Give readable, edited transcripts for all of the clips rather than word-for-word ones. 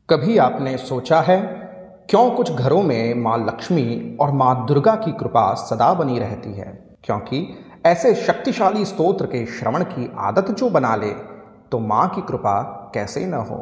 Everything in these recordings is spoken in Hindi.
कभी आपने सोचा है क्यों कुछ घरों में माँ लक्ष्मी और माँ दुर्गा की कृपा सदा बनी रहती है? क्योंकि ऐसे शक्तिशाली स्तोत्र के श्रवण की आदत जो बना ले तो माँ की कृपा कैसे न हो।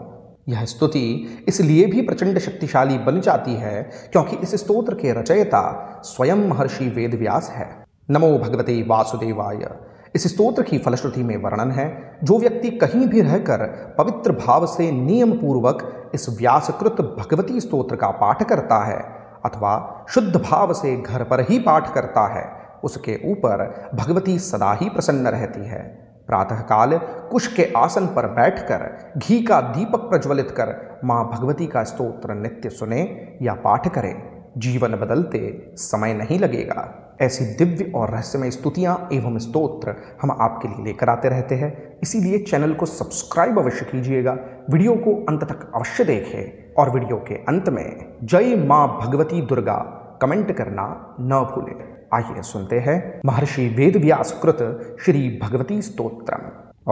यह स्तुति इसलिए भी प्रचंड शक्तिशाली बन जाती है क्योंकि इस स्तोत्र के रचयिता स्वयं महर्षि वेदव्यास है। नमो भगवते वासुदेवाय। इस स्तोत्र की फलश्रुति में वर्णन है, जो व्यक्ति कहीं भी रहकर पवित्र भाव से नियम पूर्वक इस व्यासकृत भगवती स्तोत्र का पाठ करता है अथवा शुद्ध भाव से घर पर ही पाठ करता है, उसके ऊपर भगवती सदा ही प्रसन्न रहती है। प्रातःकाल कुश के आसन पर बैठकर घी का दीपक प्रज्वलित कर माँ भगवती का स्तोत्र नित्य सुने या पाठ करें, जीवन बदलते समय नहीं लगेगा। ऐसी दिव्य और रहस्यमय स्तुतियाँ एवं स्तोत्र हम आपके लिए लेकर आते रहते हैं, इसीलिए चैनल को सब्सक्राइब अवश्य कीजिएगा, वीडियो को अंत तक अवश्य देखें और वीडियो के अंत में जय माँ भगवती दुर्गा कमेंट करना न भूलें। आइए सुनते हैं महर्षि वेदव्यास कृत श्री भगवती स्तोत्रम।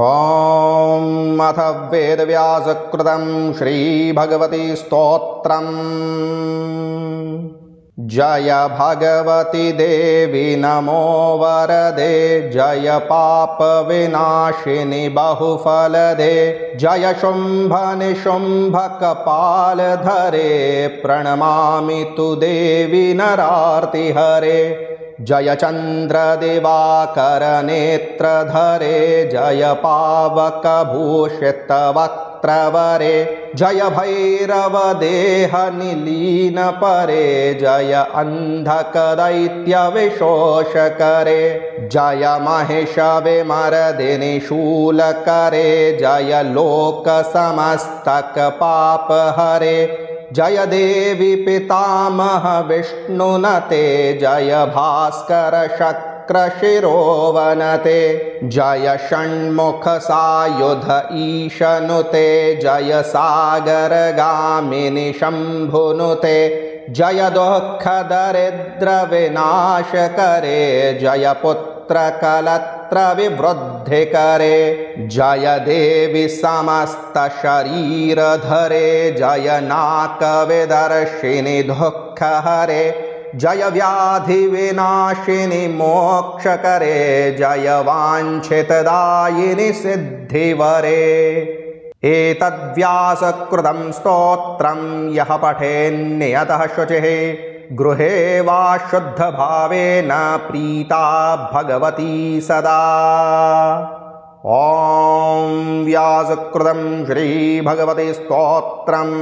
ओम अथ वेदव्यास कृतं श्री भगवती स्तोत्रम। जय भगवती देवी नमो वरदे, जय पाप विनाशिनी बहुफलदे, जय शुंभ निशुंभ कपाल धरे, प्रणमामि तु देवी नरार्ति हरे। जय चंद्र दिवाकर नेत्र धरे, जय पावक भूषित वक्त्रवरे, जय भैरव देह निलीन परे, जय अंधक दैत्य विशोष करे, जय महिष विमर्दिनी शूल करे, जय लोक समस्तक पाप हरे। जय देवी पितामह विष्णुनते, जय भास्कर शक्र शिरोवनते, जय षण्मुख सायुध ईशनुते, जय सागर गामिनी शंभुनुते, जय दुःख दरिद्र विनाश करे, जय पुत्र कलत्र विवृद्धि करे, जय देवी समस्त शरीर धरे, जय नाक विदर्शिनी दुःख हरे, जय व्याधि विनाशिनी मोक्ष करे, जय वांछित दायिनी सिद्धि वरे। एतद्व्यासकृतं स्तोत्रं यः पठेन्नियतः शुचिः, गृहे वा शुद्धभावेन प्रीता भगवती सदा। ॐ व्यासकृतं श्री भगवती स्तोत्रम्।